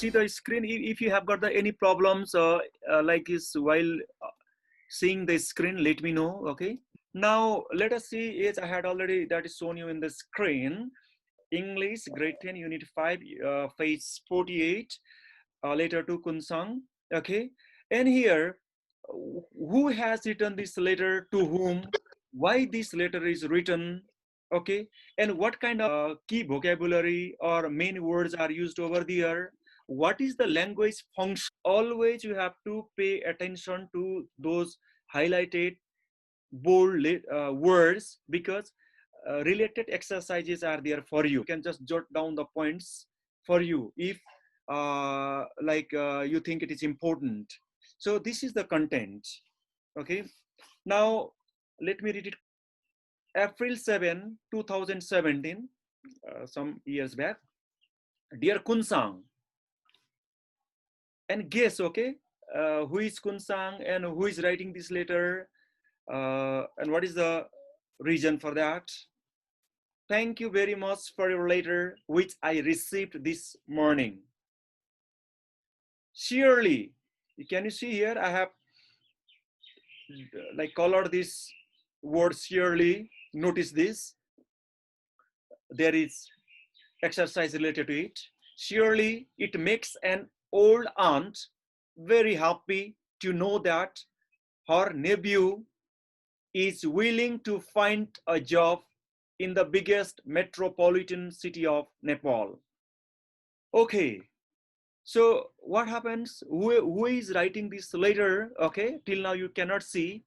see the screen. If you have got any problems like this while seeing the screen, let me know. Okay. Now let us see. As I had already that is shown you in the screen. English grade 10 unit 5 page 48 letter to Kunsang. Okay. And here, who has written this letter to whom? Why this letter is written? Okay. And what kind of key vocabulary or main words are used over there? What is the language function? Always you have to pay attention to those highlighted bold words, because related exercises are there for you. You can just jot down the points for you if you think it is important. So this is the content. Okay. Now let me read it. April 7, 2017, some years back. Dear Kunsang, and guess, okay, who is Kunsang and who is writing this letter, and what is the reason for that? Thank you very much for your letter, which I received this morning. Surely, can you see here? I have like colored this word surely. Notice this. There is exercise related to it. Surely, it makes an old aunt very happy to know that her nephew is willing to find a job in the biggest metropolitan city of Nepal. Okay, so what happens? Who is writing this letter? Okay, till now you cannot see,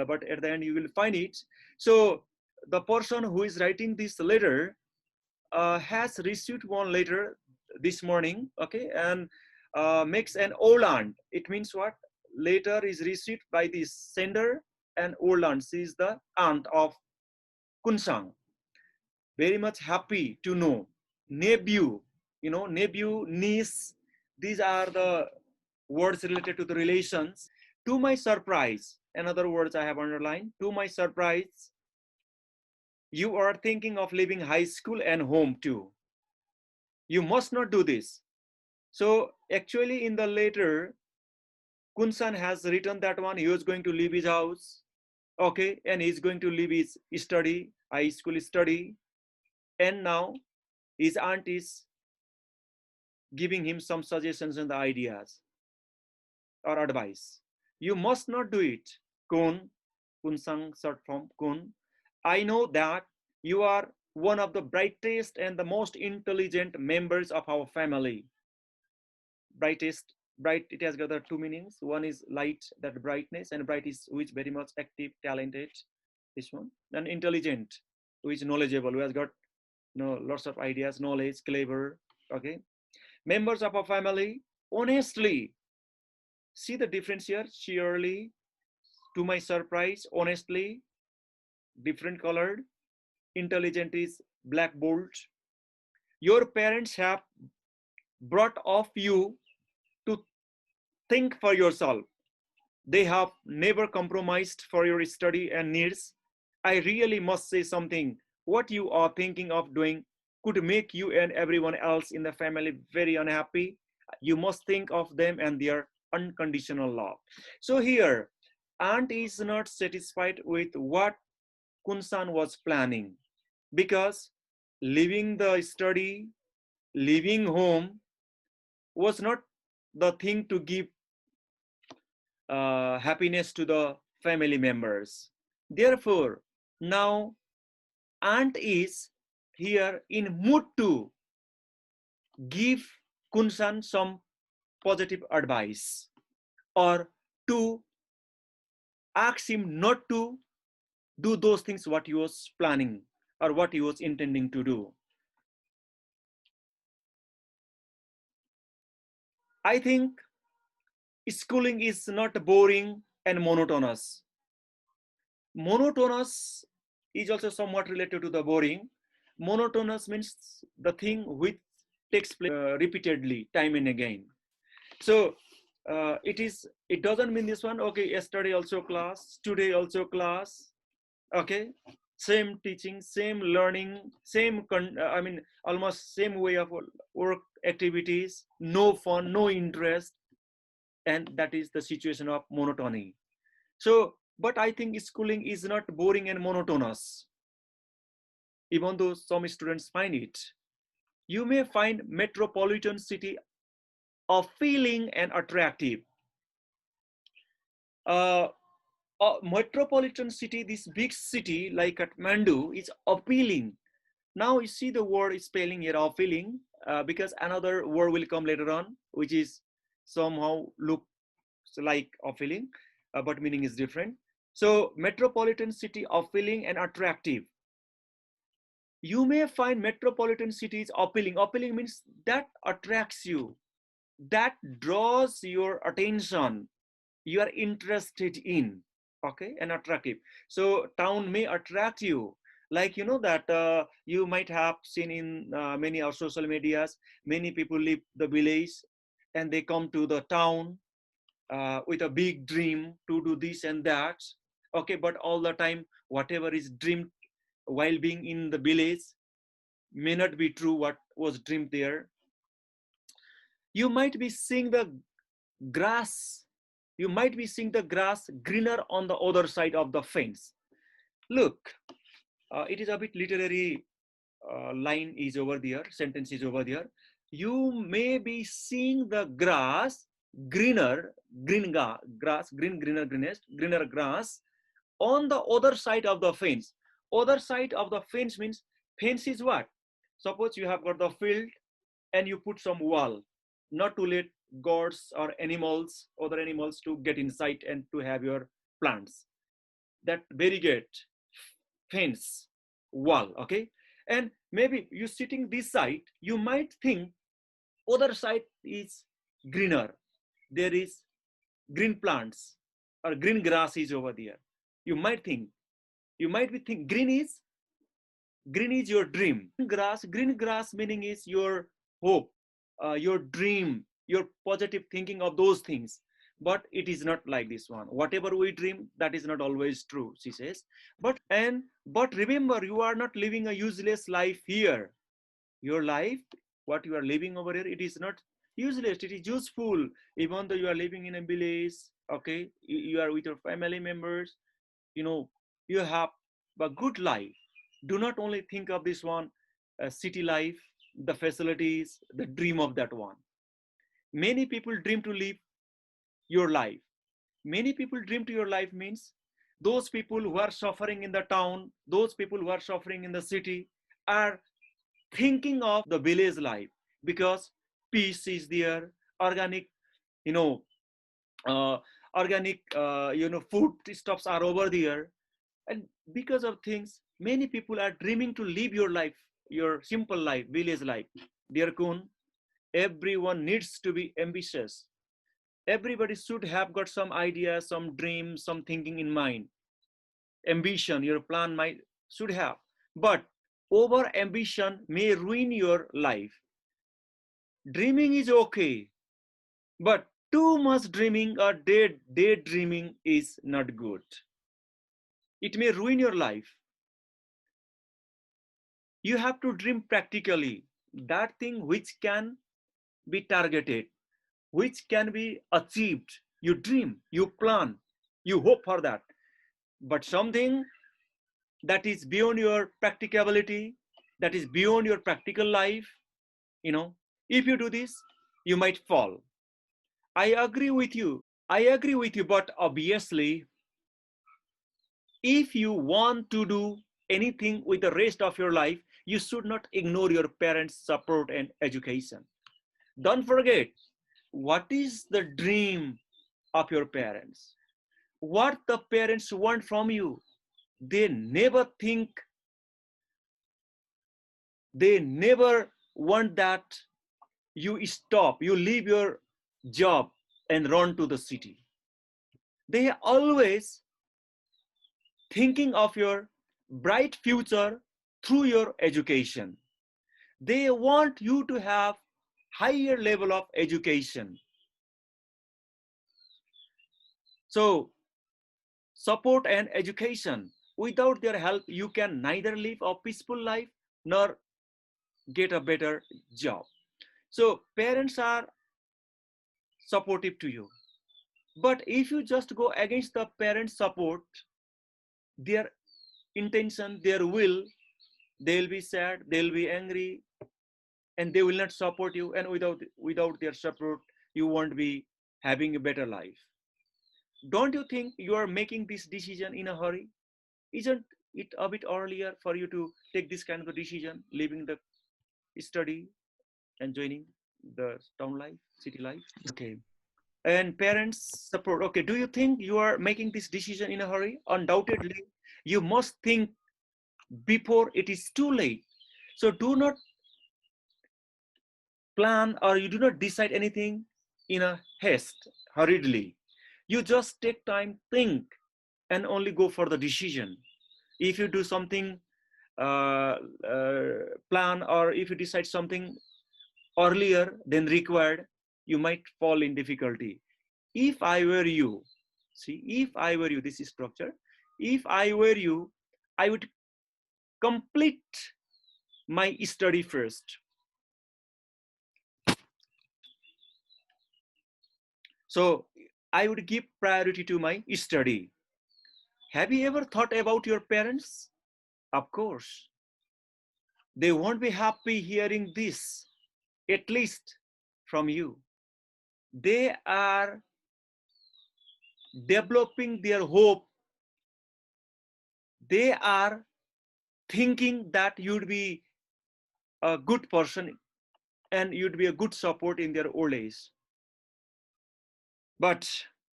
but at the end you will find it. So the person who is writing this letter has received one letter this morning, okay, and makes an old aunt. It means what? Letter is received by the sender, and old aunt. She is the aunt of Kunsang. Very much happy to know. Nephew, you know, nephew, niece, these are the words related to the relations. To my surprise, another words I have underlined. To my surprise, you are thinking of leaving high school and home too. You must not do this. So actually in the letter, Kunsan has written that one, he was going to leave his house, okay, and he's going to leave his study, high school study, and now his aunt is giving him some suggestions and ideas or advice. You must not do it, Kun, Kunsang short form, Kun. I know that you are one of the brightest and the most intelligent members of our family. Brightest, bright, it has got the two meanings. One is light, that brightness, and bright is which very much active, talented, this one. And intelligent, which knowledgeable, who has got lots of ideas, knowledge, clever, okay. Members of our family, honestly, see the difference here, surely, to my surprise, honestly, different colored, intelligent is black bold. Your parents have brought off you to think for yourself. They have never compromised for your study and needs. I really must say something. What you are thinking of doing could make you and everyone else in the family very unhappy. You must think of them and their unconditional love. So here, aunt is not satisfied with what Kunsan was planning, because leaving the study, leaving home was not the thing to give happiness to the family members. Therefore, now aunt is here in mood to give Kunsan some positive advice, or to ask him not to do those things what he was planning or what he was intending to do. I think schooling is not boring and monotonous. Monotonous is also somewhat related to the boring. Monotonous means the thing which takes place repeatedly, time and again. So it doesn't mean this one, okay, yesterday also class, today also class, okay, same teaching, same learning, almost same way of work activities, no fun, no interest, and that is the situation of monotony. So, but I think schooling is not boring and monotonous, even though some students find it. You may find metropolitan city appealing and attractive. Uh, a metropolitan city, this big city like Kathmandu, is appealing. Now you see the word spelling here, appealing, because another word will come later on, which is somehow looks like appealing, but meaning is different. So metropolitan city appealing and attractive. You may find metropolitan cities appealing. Appealing means that attracts you, that draws your attention, you are interested in, okay, and attractive. So town may attract you, like you know that you might have seen in many of social medias, many people leave the village and they come to the town with a big dream to do this and that, okay, but all the time whatever is dreamed while being in the village may not be true what was dreamed there. You might be seeing the grass, you might be seeing the grass greener on the other side of the fence. Look, it is a bit literary line is over there, sentence is over there. You may be seeing the grass greener, grass, greener, greener grass on the other side of the fence. Other side of the fence means, fence is what? Suppose you have got the field and you put some wall, not to let goats or animals, other animals to get inside and to have your plants. That barricade, fence, wall, okay? And maybe you sitting this side, you might think other side is greener. There is green plants or green grass is over there. You might be think green is your dream. Green grass meaning is your hope, your dream, your positive thinking of those things. But it is not like this one. Whatever we dream, that is not always true, she says. But remember, you are not living a useless life here. Your life, what you are living over here, it is not useless, it is useful. Even though you are living in a village, okay, you are with your family members, you know, you have a good life. Do not only think of this one, city life, the facilities, the dream of that one. Many people dream to live your life. Many people dream to your life means those people who are suffering in the town, those people who are suffering in the city are thinking of the village life, because peace is there, organic, you know, uh, food stuffs are over there. And because of things, many people are dreaming to live your life, your simple life, village life. Dear Kun, everyone needs to be ambitious. Everybody should have got some idea, some dream, some thinking in mind. Ambition, your plan might should have. But over ambition may ruin your life. Dreaming is okay, but too much dreaming or daydreaming is not good. It may ruin your life. You have to dream practically, that thing which can be targeted, which can be achieved. You dream, you plan, you hope for that. But something that is beyond your practicability, that is beyond your practical life, if you do this, you might fall. I agree with you. But obviously, if you want to do anything with the rest of your life, you should not ignore your parents' support and education. Don't forget, what is the dream of your parents? What the parents want from you? They never want that you stop, you leave your job and run to the city. They are always thinking of your bright future through your education. They want you to have higher level of education. So support and education. without their help, you can neither live a peaceful life nor get a better job. So parents are supportive to you. But if you just go against the parents' support, their intention, their will, they'll be sad, they'll be angry, and they will not support you. And without their support, you won't be having a better life. Don't you think you are making this decision in a hurry? Isn't it a bit earlier for you to take this kind of a decision, leaving the study and joining the town life, city life? Okay. And parents support. Okay. Do you think you are making this decision in a hurry? Undoubtedly, you must think before it is too late. So do not plan or you do not decide anything in a haste, hurriedly. You just take time, think, and only go for the decision. If you do something, plan, or if you decide something earlier than required, you might fall in difficulty. If I were you, see, if I were you, this is structure. If I were you, I would complete my study first. So I would give priority to my study. Have you ever thought about your parents? Of course, they won't be happy hearing this, at least from you. They are developing their hope. They are thinking that you'd be a good person and you'd be a good support in their old age. But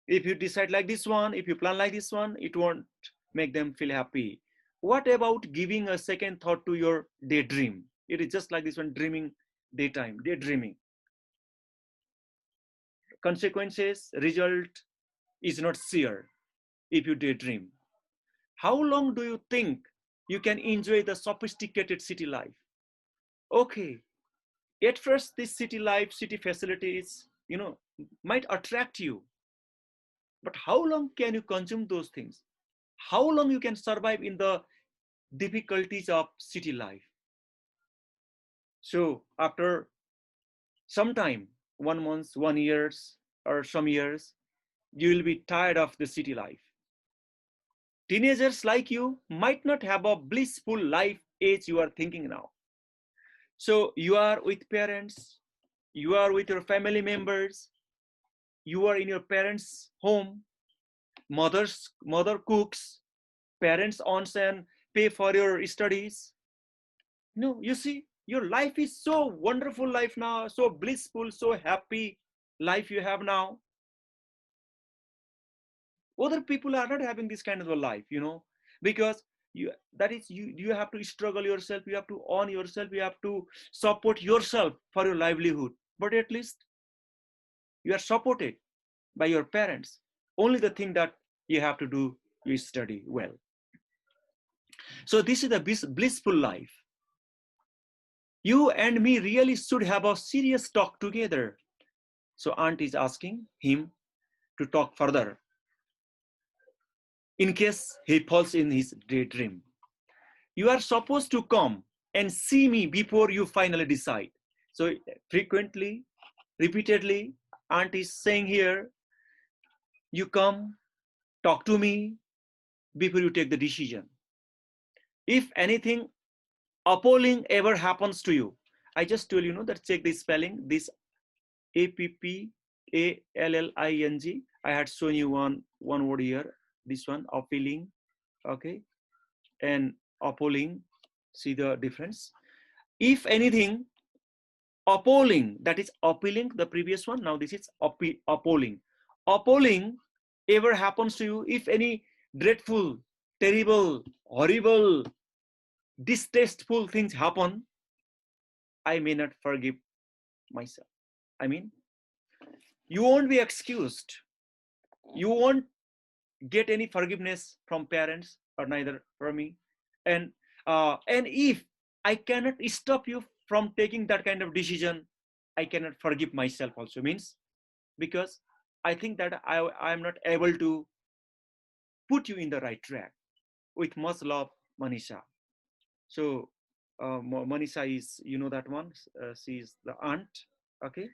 if you decide like this one, if you plan like this one, it won't make them feel happy. What about giving a second thought to your daydream? It is just like this one, dreaming daytime, daydreaming. Consequences, result is not sure if you daydream. How long do you think you can enjoy the sophisticated city life? Okay, at first this city life, city facilities, might attract you. But how long can you consume those things? How long you can survive in the difficulties of city life? So after some time, 1 month, 1 years, or some years, you will be tired of the city life. Teenagers like you might not have a blissful life as you are thinking now. So you are with parents, you are with your family members, you are in your parents' home, mother cooks, parents owns and pay for your studies. No, you see, your life is so wonderful life now, so blissful, so happy life you have now. Other people are not having this kind of a life, because you have to struggle yourself, you have to earn yourself, you have to support yourself for your livelihood. But at least you are supported by your parents. Only the thing that you have to do is study well. So this is the blissful life. You and me really should have a serious talk together. So aunt is asking him to talk further in case he falls in his daydream. You are supposed to come and see me before you finally decide. So frequently, repeatedly, aunt is saying here, you come, talk to me before you take the decision. If anything appalling ever happens to you, I just told you, that check the spelling, this appalling. I had shown you one word here, this one, appealing, okay, and appalling, see the difference. If anything appalling, that is appealing, the previous one, now this is appalling. Appalling ever happens to you, if any dreadful, terrible, horrible, distasteful things happen, I may not forgive myself. I mean, you won't be excused. You won't get any forgiveness from parents or neither from me. And if I cannot stop you from taking that kind of decision, I cannot forgive myself also. Means because I think that I am not able to put you in the right track. with much love, Manisha. So Manisha is, you know that one. She is the aunt. Okay.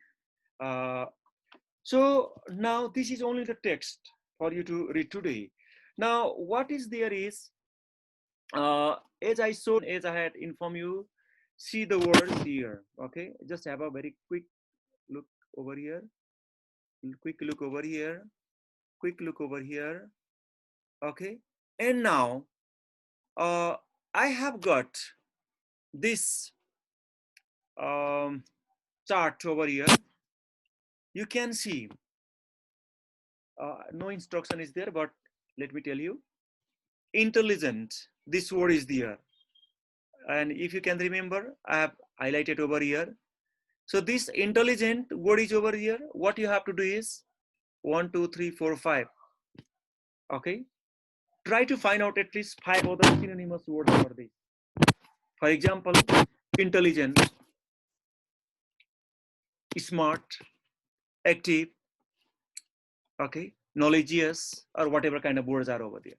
So now this is only the text for you to read today. Now what is there is, as I showed, as I had informed you, see the words here. Okay, just have a very quick look over here. Quick look over here. Quick look over here. Okay, and now I have got this chart over here. You can see no instruction is there, but let me tell you, intelligent, this word is there. And if you can remember, I have highlighted over here. So this intelligent word is over here. What you have to do is 1, 2, 3, 4, 5. Okay. Try to find out at least 5 other synonymous words for this. For example, intelligent, smart, active, okay, knowledgeous, or whatever kind of words are over there.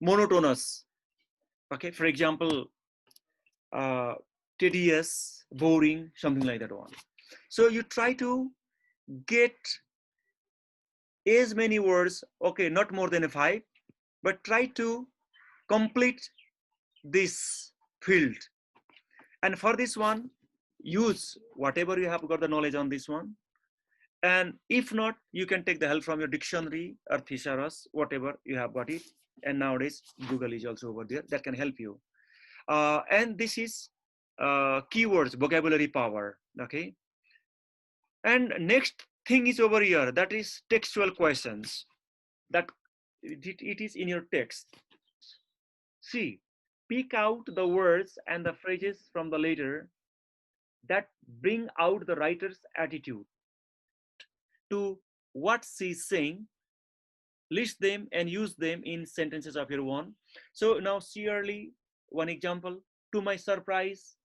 Monotonous, okay, for example, tedious, boring, something like that one. So you try to get as many words, okay, not more than 5, but try to complete this field. And for this one, use whatever you have got the knowledge on this one. And if not, you can take the help from your dictionary or thesaurus, whatever you have got it. And nowadays, Google is also over there that can help you. And this is keywords, vocabulary power, okay? And next thing is over here, that is textual questions. That it is in your text. See, pick out the words and the phrases from the letter that bring out the writer's attitude to what she's saying. List them and use them in sentences of your own. So now surely one example, to my surprise,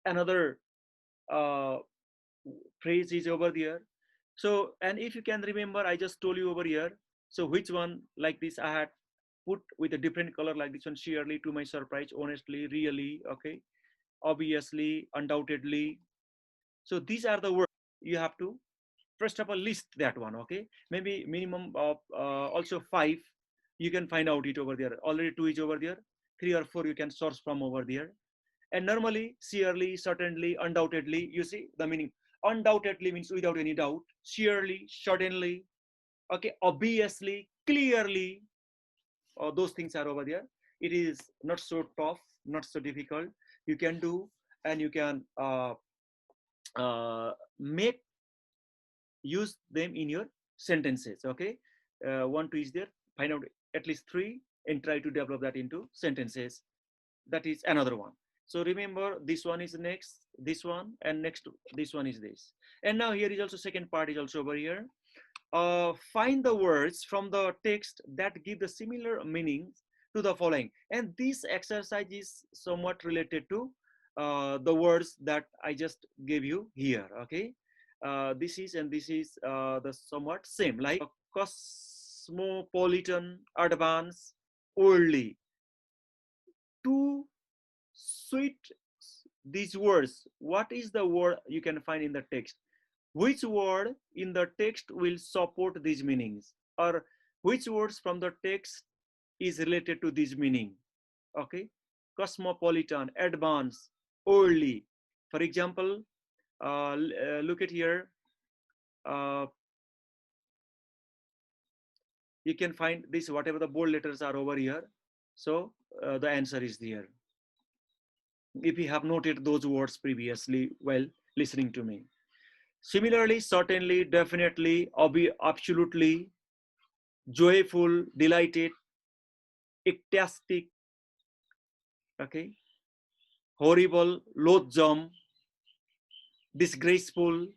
another uh, phrase is over there. So, and if you can remember, I just told you over here. So which one like this I had put with a different color like this one, surely, to my surprise, honestly, really, okay, obviously, undoubtedly. So these are the words you have to first of all list that one, okay? Maybe minimum of also 5, you can find out it over there. Already 2 is over there, 3 or 4 you can source from over there. And normally, surely, certainly, undoubtedly, you see the meaning. Undoubtedly means without any doubt. Surely, certainly, okay, obviously, clearly, those things are over there. It is not so tough, not so difficult. You can do, and you can make use them in your sentences, okay? 1, 2 is there, find out at least 3 and try to develop that into sentences. That is another one. So remember, this one is next, this one, and next this one is this. And now here is also second part is also over here. Find the words from the text that give the similar meanings to the following. And this exercise is somewhat related to the words that I just gave you here, okay? This is and this is the somewhat same, like cosmopolitan, advanced, worldly. To suit these words, what is the word you can find in the text? Which word in the text will support these meanings, or which words from the text is related to this meaning? Okay, cosmopolitan, advanced, early. For example, look at here. You can find this, whatever the bold letters are over here. So the answer is there. If you have noted those words previously while listening to me. Similarly, certainly, definitely, absolutely, joyful, delighted, ecstatic, okay, horrible, loathsome, disgraceful,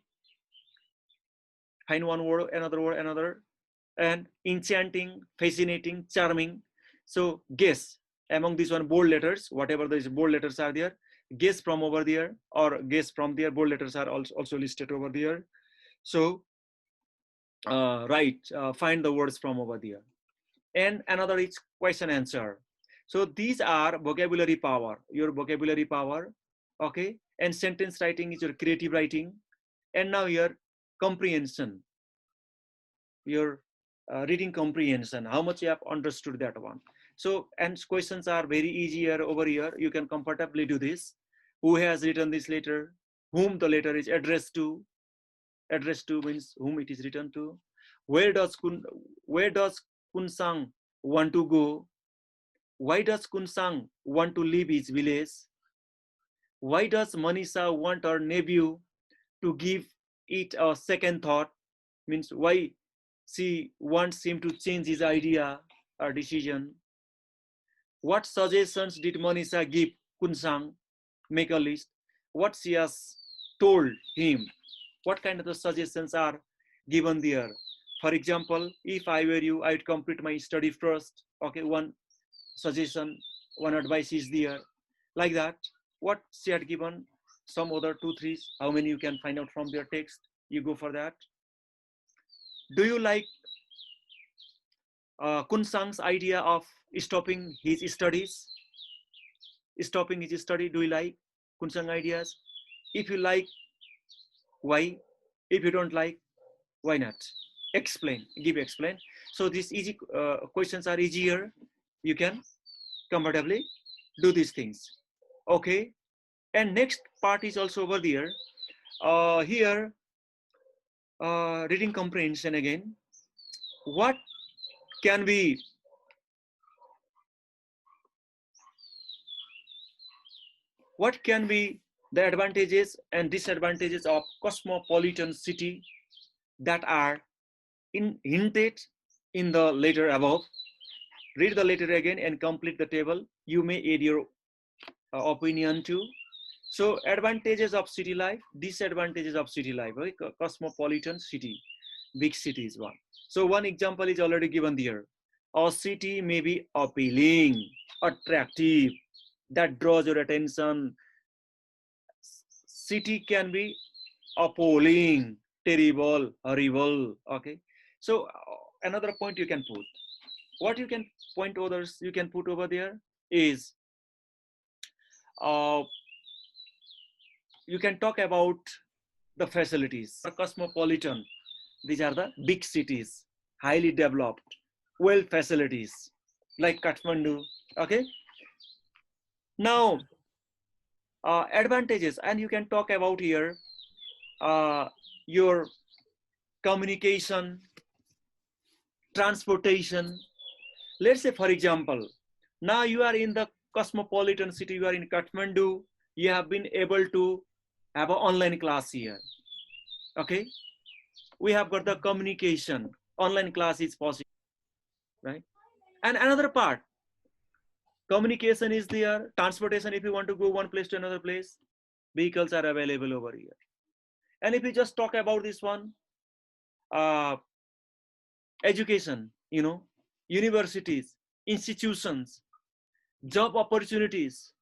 find one word, another, and enchanting, fascinating, charming. So guess among these one bold letters, whatever these bold letters are there, guess from over there, or guess from there, bold letters are also listed over there. So right, find the words from over there. And another is question answer. So these are vocabulary power, your vocabulary power, okay? And sentence writing is your creative writing. And now your comprehension, your reading comprehension, how much you have understood that one. So, and questions are very easier over here. You can comfortably do this. Who has written this letter? Whom the letter is addressed to? Addressed to means whom it is written to. Where does Kunsang want to go? Why does Kunsang want to leave his village? Why does Manisha want her nephew to give it a second thought? Means why she wants him to change his idea or decision. What suggestions did Manisha give Kunsang? Make a list. What she has told him. What kind of the suggestions are given there? For example, if I were you, I would complete my study first. Okay, one suggestion, one advice is there. Like that. What she had given, some other 2, 3, how many you can find out from their text. You go for that. Do you like Kunsang's idea of stopping his studies? Stopping his study, do you like Kunsang ideas? If you like, why? If you don't like, why not? Explain, explain. So these easy questions are easier. You can comfortably do these things. Okay. And next part is also over there. Here, reading comprehension again. What can be the advantages and disadvantages of cosmopolitan city that are hinted in the letter above? Read the letter again and complete the table. You may add your opinion too. So advantages of city life, disadvantages of city life, right? Cosmopolitan city, big city is one. So one example is already given there. A city may be appealing, attractive, that draws your attention. City can be appalling, terrible, horrible, okay? So another point you can put. What you can point others, you can put over there is, you can talk about the facilities. Cosmopolitan, these are the big cities, highly developed, well facilities, like Kathmandu, okay? Now, advantages, and you can talk about here your communication, transportation. Let's say, for example, now you are in the cosmopolitan city, you are in Kathmandu, you have been able to have an online class here, okay? We have got the communication, online class is possible, right? And another part, communication is there, transportation, if you want to go one place to another place, vehicles are available over here. And if you just talk about this one, education, you know, universities, institutions, job opportunities,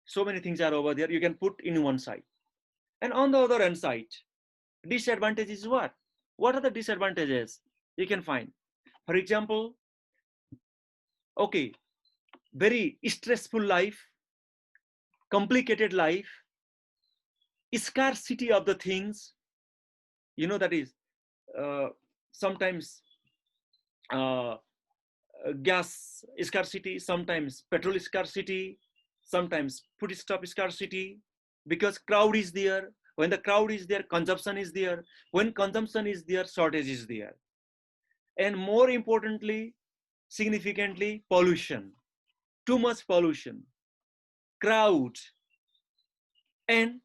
so many things are over there, you can put in one side. And on the other hand side, disadvantages is what? What are the disadvantages you can find? For example, okay, very stressful life, complicated life, scarcity of the things, you know, that is sometimes gas scarcity, sometimes petrol scarcity, sometimes food stuff scarcity, because crowd is there. When the crowd is there, consumption is there. When consumption is there, shortage is there. And more importantly, significantly, pollution, too much pollution, crowd. And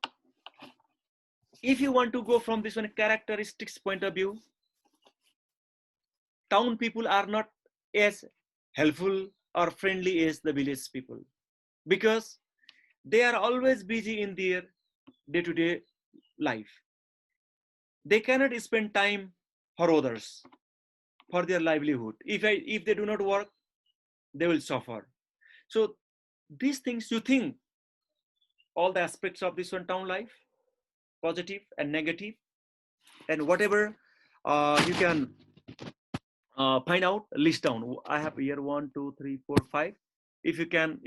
if you want to go from this one characteristics point of view, town people are not as helpful or friendly as the village people, because they are always busy in their day-to-day life. They cannot spend time for others, for their livelihood. If they do not work, they will suffer. So these things, you think all the aspects of this one town life, positive and negative, and whatever you can Find out, list down. I have here 1, 2, 3, 4, 5. If you can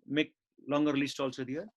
make longer list also there.